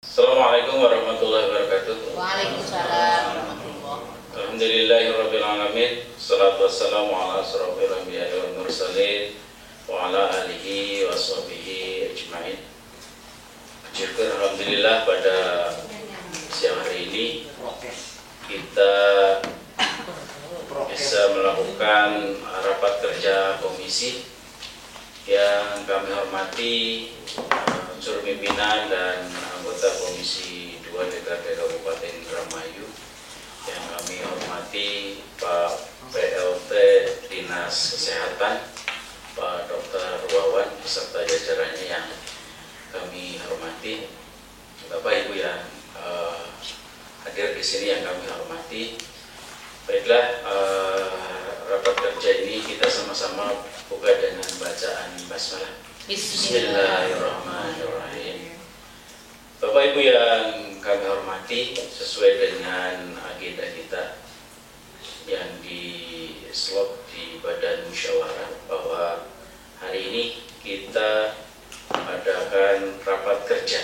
Assalamualaikum warahmatullahi wabarakatuh. Waalaikumsalam warahmatullahi. Alhamdulillahirabbil alamin. Shalatu wassalamu ala asyrofil anbiya'i wal mursalin wa ala alihi wa sahbihi ajmain. Syukur alhamdulillah pada siang hari ini kita bisa melakukan rapat kerja komisi yang kami hormati unsur pimpinan dan anggota Komisi 2 DPRD Kabupaten Indramayu, yang kami hormati Pak PLT Dinas Kesehatan, Pak Dr. Wawan beserta jajarannya yang kami hormati, Bapak Ibu yang hadir di sini yang kami hormati. Baiklah, rapat kerja ini kita sama-sama buka dengan bacaan basmalah. Bismillahirrahmanirrahim. Bapak Ibu yang kami hormati, sesuai dengan agenda kita yang dislot di Badan Musyawarah bahwa hari ini kita mengadakan rapat kerja,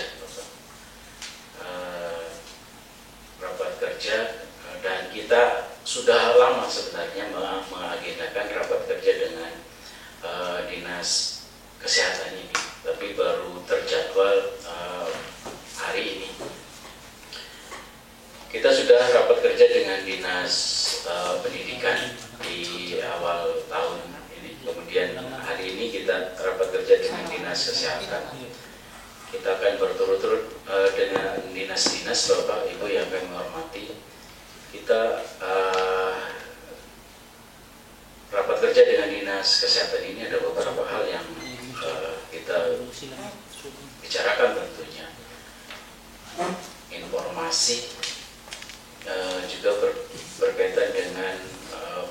dan kita sudah lama sebenarnya mengagendakan rapat kerja dengan Dinas Kesehatan ini, tapi baru terjadwal hari ini. Kita sudah rapat kerja dengan Dinas Pendidikan di awal tahun ini, kemudian hari ini kita rapat kerja dengan Dinas Kesehatan. Kita akan berturut-turut dengan dinas-dinas Bapak Ibu yang kami hormati. Kita rapat kerja dengan Dinas Kesehatan ini ada beberapa hal yang kita bicarakan, tentunya informasi, juga berkaitan dengan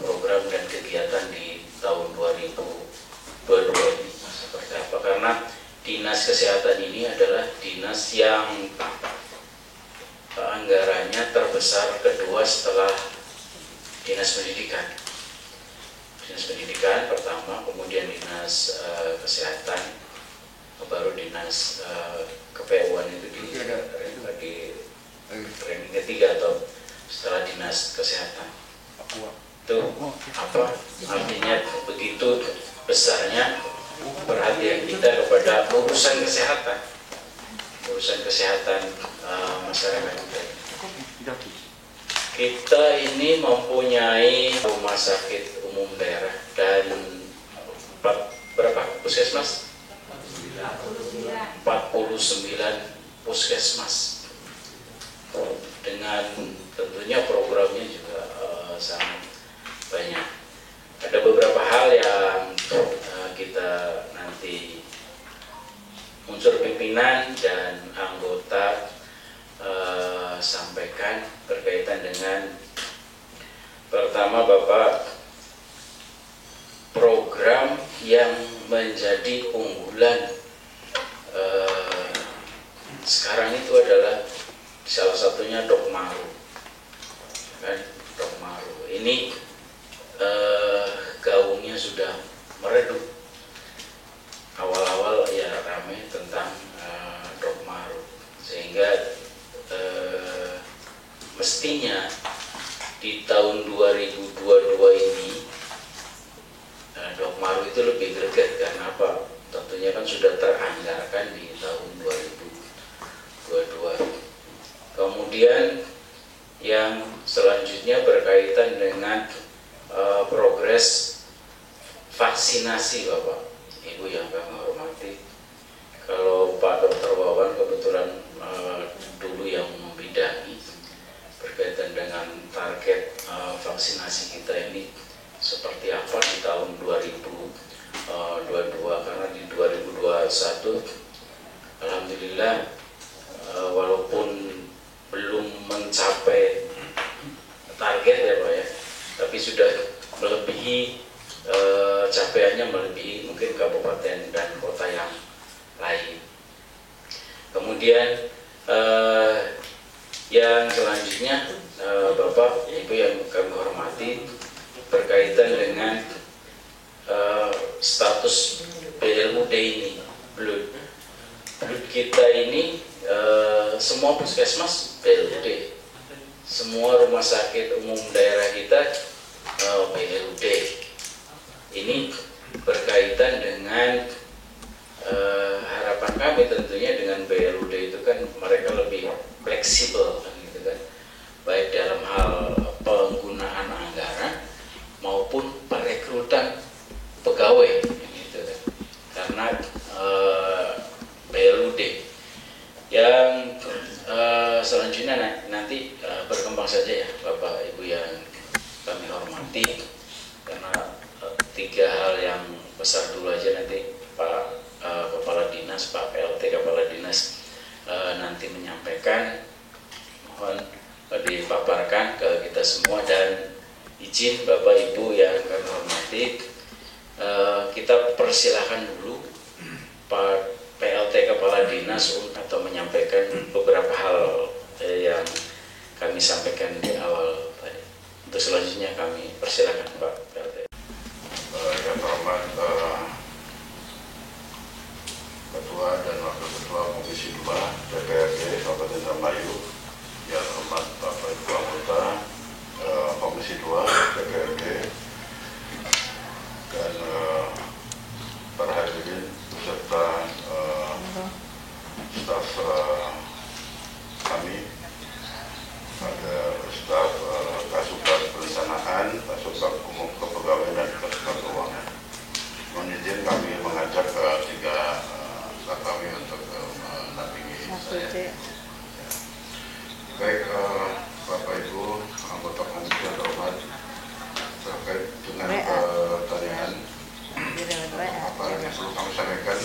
program dan kegiatan di tahun 2022 ini seperti apa, karena Dinas Kesehatan ini adalah dinas yang anggarannya terbesar kedua setelah Dinas Pendidikan. Dinas Pendidikan pertama, kemudian Dinas Kesehatan, baru Dinas KPU-an itu di ranking ketiga atau setelah Dinas Kesehatan. Itu apa artinya? Begitu besarnya perhatian kita kepada urusan kesehatan masyarakat kita. Kita ini mempunyai rumah sakit umum daerah dan berapa puskesmas? 49 puskesmas, dengan tentunya programnya juga sangat banyak. Ada beberapa hal yang kita nanti unsur pimpinan dan anggota sampaikan berkaitan dengan, pertama Bapak, program yang menjadi unggulan sekarang itu adalah salah satunya Dokmaru, kan? Dokmaru ini gaungnya sudah meredup. Awal-awal ya ramai tentang Dokmaru, sehingga mestinya di tahun 2022 ini Dokmaru itu lebih greget. Karena apa? Tentunya kan sudah teranggarkan di tahun 2022. Kemudian yang selanjutnya berkaitan dengan progres vaksinasi Bapak Ibu yang kami hormati. Kalau Pak Dr. Wawan kebetulan dulu yang membidangi berkaitan dengan target vaksinasi kita ini seperti apa di tahun 2022, karena di 2021 alhamdulillah walaupun belum mencapai target ya Pak ya, tapi sudah melebihi, capaiannya melebihi mungkin kabupaten dan kota yang lain. Kemudian yang selanjutnya Bapak Ibu yang kami hormati, berkaitan dengan status BLUD ini, blood kita ini semua puskesmas PLUD, semua rumah sakit umum daerah kita PLUD. Ini berkaitan dengan harapan kami tentunya dengan BLUD itu kan mereka lebih fleksibel kan, gitu kan, baik dalam hal penggunaan anggaran maupun perekrutan pegawai gitu kan. Karena BLUD yang selanjutnya nanti berkembang saja ya Bapak Ibu yang kami hormati, karena 3 hal yang besar dulu aja nanti Pak Kepala Dinas, Pak PLT Kepala Dinas nanti menyampaikan, mohon dipaparkan ke kita semua. Dan izin Bapak Ibu yang kami hormati, kita persilahkan dulu Pak PLT Kepala Dinas atau menyampaikan beberapa hal yang kami sampaikan di awal tadi. Untuk selanjutnya kami persilahkan Pak PLT. Yang terhormat Ketua dan Wakil Ketua Komisi 2 DPRD Kabupaten Indramayu, yang terhormat Bapak Ibu anggota Komisi 2 DPRD, dan para hadirin beserta staf kami, ada staf Kasubag Perencanaan, Kasubag Umum Kepegawaian, dan Kasubag Keuangan. Mohon izin kami mengajak tiga staf kami untuk mendampingi saya. Baik, Bapak Ibu anggota komisi yang terhormat, terkait dengan pertanyaan apa yang perlu kami sampaikan,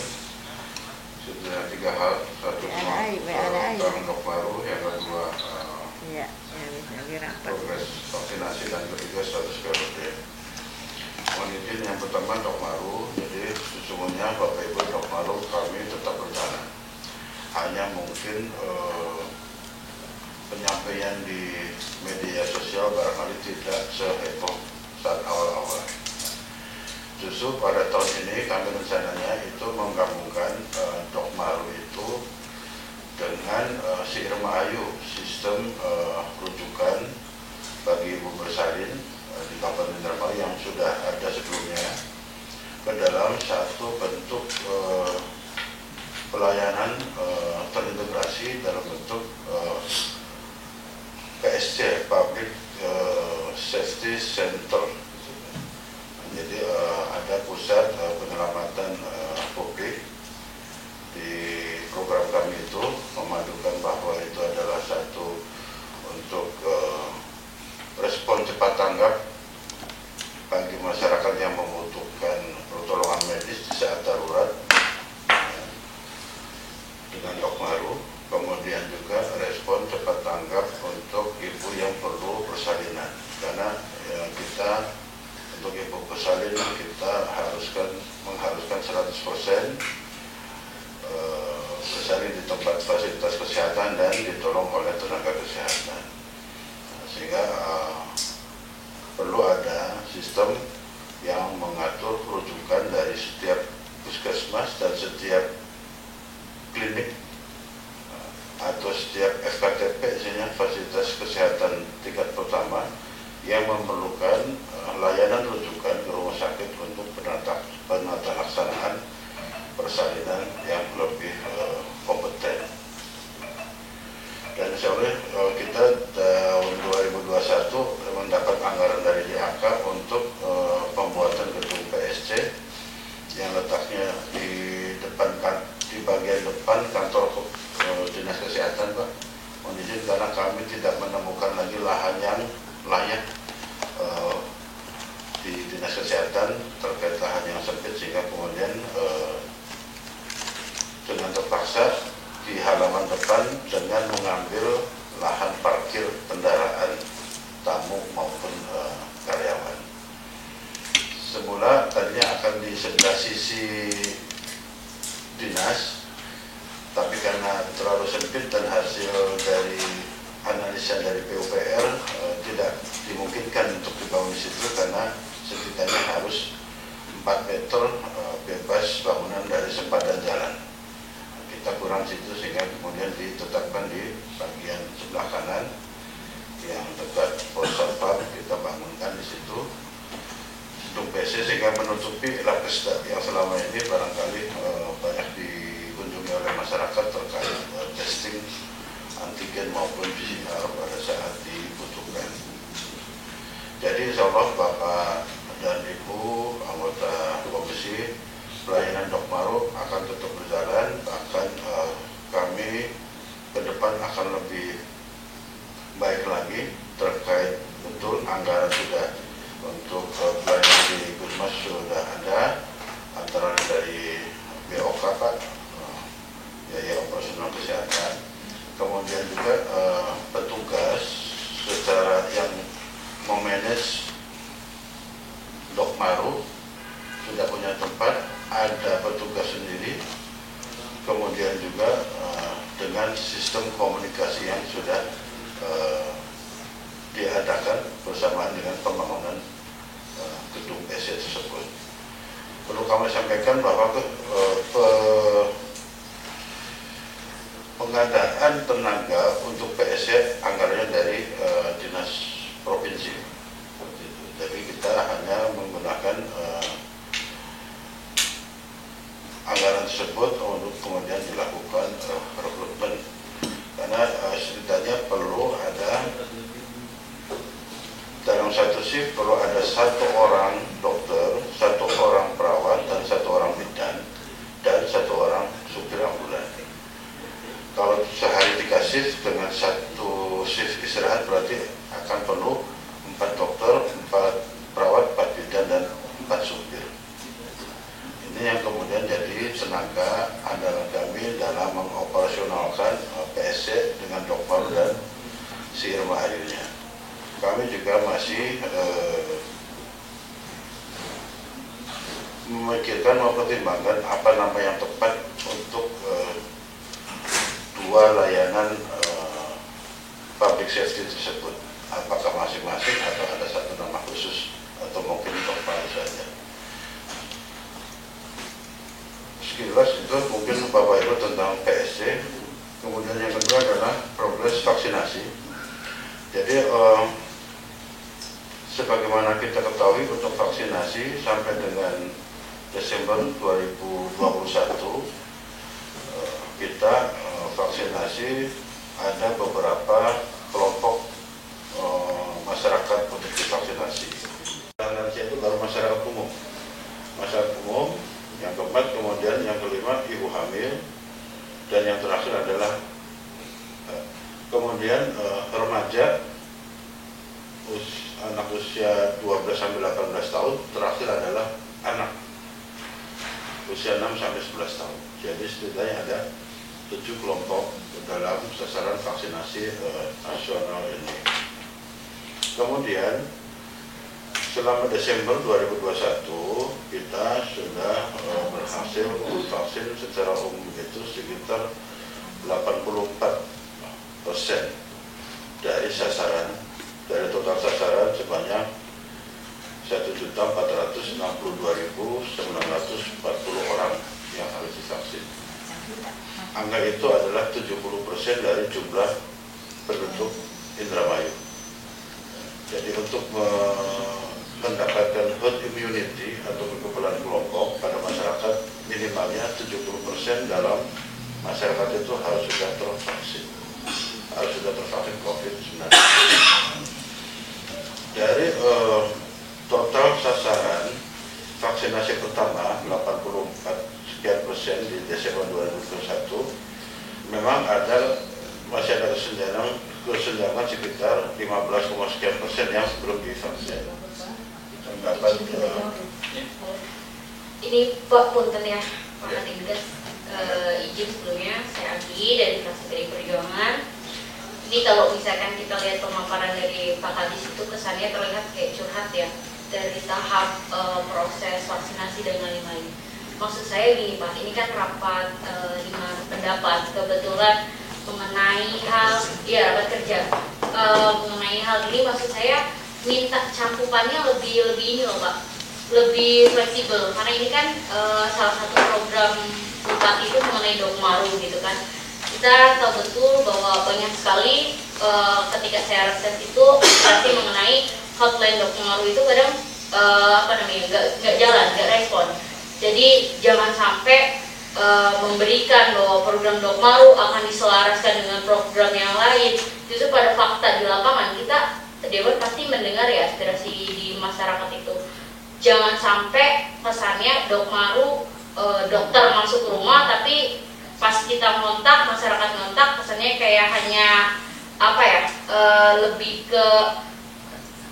sudah 3 hal. Satu, tentang Dokmaru, yang kedua progres vaksinasi, dan ketiga status PLUD. Mohon izin, yang pertama Dokmaru. Jadi sesungguhnya Bapak Ibu, Dokmaru kami tetap berjalan. Hanya mungkin penyampaian di media sosial barangkali tidak seheboh saat awal-awal. Justru pada tahun ini kami rencananya itu menggabungkan Dokmaru itu dengan si Irma Ayu, sistem rujukan bagi ibu bersalin di Kabupaten Indramayu yang sudah ada sebelumnya, ke dalam satu bentuk pelayanan terintegrasi dalam bentuk PSC, Public Safety Center. Jadi ada pusat penyelamatan publik. Di program kami itu memadukan bahwa itu adalah satu untuk respon cepat tanggap bagi masyarakat yang membutuhkan pertolongan medis di saat darurat dengan Dokmaru. Kemudian juga respon cepat tanggap untuk ibu yang perlu persalinan, karena kita untuk ibu persalinan kita mengharuskan 100% bersalin di tempat fasilitas kesehatan dan ditolong oleh tenaga kesehatan. Sehingga perlu ada sistem yang mengatur rujukan dari setiap puskesmas dan setiap klinik atau setiap FKTP, misalnya fasilitas kesehatan tingkat pertama, yang memerlukan layanan rujukan ke rumah sakit untuk penata laksanaan persalinan yang lebih kompeten. Dan insya Allah kita tahun 2021 mendapat anggaran dari DHK untuk pembuatan gedung PSC yang letaknya di bagian depan kantor Dinas Kesehatan, Pak. Mohon izin karena kami tidak menemukan lagi lahan yang layak di Dinas Kesehatan terkait lahan yang sempit, sehingga kemudian dengan terpaksa di halaman depan dengan mengambil lahan parkir kendaraan tamu maupun karyawan. Semula tadinya akan di sebelah sisi dinas, tapi karena terlalu sempit dan hasil dari analisa dari PUPR tidak dimungkinkan untuk dibangun di situ, karena setidaknya harus 4 meter bebas bangunan dari sempadan jalan. kita kurang situ sehingga kemudian ditetapkan di bagian sebelah kanan yang dekat Polsatpam, kita bangunkan di situ gedung PC sehingga menutupi lab yang selama ini barangkali banyak dikunjungi oleh masyarakat terkait testing antigen maupun PCR pada saat dibutuhkan. Jadi insya Allah Bapak dan Ibu anggota Komisi Pelayanan Dokmaru akan tetap berjalan, bahkan kami ke depan akan lebih baik lagi terkait betul anggaran sudah untuk pelayanan di Puskesmas sudah ada, antara dari BOK Pak, biaya operasional kesehatan, kemudian juga petugas secara yang memanage Dokmaru sudah punya tempat, ada petugas sendiri, kemudian juga dengan sistem komunikasi yang sudah diadakan bersamaan dengan pembangunan gedung PC tersebut. Perlu kami sampaikan bahwa pengadaan tenaga untuk PSC anggarannya dari dinas provinsi. Jadi kita hanya menggunakan anggaran tersebut untuk kemudian dilakukan rekrutmen. Karena setidaknya perlu ada dalam satu shift perlu ada 1 orang dokter, 1 orang perawat, dan 1 orang bidan, dan 1 orang supir ambulan. Kalau sehari 3 shift dengan 1 shift istirahat berarti akan perlu 4 dokter, 4 perawat, 4 bidan, dan 4 supir. Ini yang kemudian jadi tenaga andalan kami dalam mengoperasionalkan PSC dengan Dokmaru dan si Irma akhirnya. Kami juga masih memikirkan, mempertimbangkan apa nama yang tepat untuk 2 layanan public safety tersebut. Apakah masing-masing atau ada 1 nama khusus atau mungkin Dokmaru saja. Sekilas itu mungkin Bapak Ibu tentang PSC. Kemudian yang kedua adalah progres vaksinasi. Jadi sebagaimana kita ketahui untuk vaksinasi sampai dengan Desember 2021 kita vaksinasi ada beberapa kelompok masyarakat untuk divaksinasi. Lansia itu baru masyarakat umum. Masyarakat umum, yang keempat, kemudian yang kelima ibu hamil, dan yang terakhir adalah kemudian remaja anak usia 12 sampai 18 tahun, terakhir adalah anak usia 6 sampai 11 tahun. Jadi setidaknya ada 7 kelompok dalam sasaran vaksinasi nasional ini. Kemudian selama Desember 2021 kita sudah berhasil vaksin secara umum itu sekitar 84% dari sasaran, dari total sasaran sebanyak 1.462.940 orang yang harus divaksin. Angka itu adalah 70% dari jumlah penduduk Indramayu. Jadi untuk mendapatkan herd immunity atau kekebalan kelompok pada masyarakat, minimalnya 70% dalam masyarakat itu harus sudah tervaksin, COVID-19. Dari total sasaran vaksinasi pertama 84% di Desember 2021, memang masih ada kesenjangan sekitar 15,sekian% yang belum divaksin. Ini Pak Punten ya, Pak Adindes, izin sebelumnya saya Agi dari fraksi PDI Perjuangan. Ini kalau misalkan kita lihat pemaparan dari Pak Kadis itu kesannya terlihat kayak curhat ya dari tahap proses vaksinasi dengan 5 ini. Maksud saya gini Pak, ini kan rapat 5 pendapat kebetulan mengenai hal, ya rapat kerja mengenai hal ini. Maksud saya minta cakupannya lebih ini loh Pak, lebih fleksibel karena ini kan salah satu program Bupati itu mengenai Dokmaru gitu kan. Kita tahu betul bahwa banyak sekali ketika saya reses itu pasti mengenai hotline Dokmaru itu kadang nggak jalan, nggak respon. Jadi jangan sampai memberikan bahwa program Dokmaru akan diselaraskan dengan program yang lain. Justru pada fakta di lapangan kita Dewan pasti mendengar ya aspirasi di masyarakat itu. Jangan sampai kesannya Dokmaru dokter masuk rumah tapi pas kita ngontak, masyarakat ngontak kesannya kayak hanya lebih ke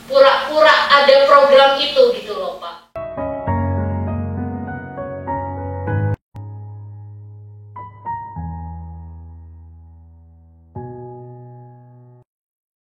pura-pura ada program itu gitu loh Pak.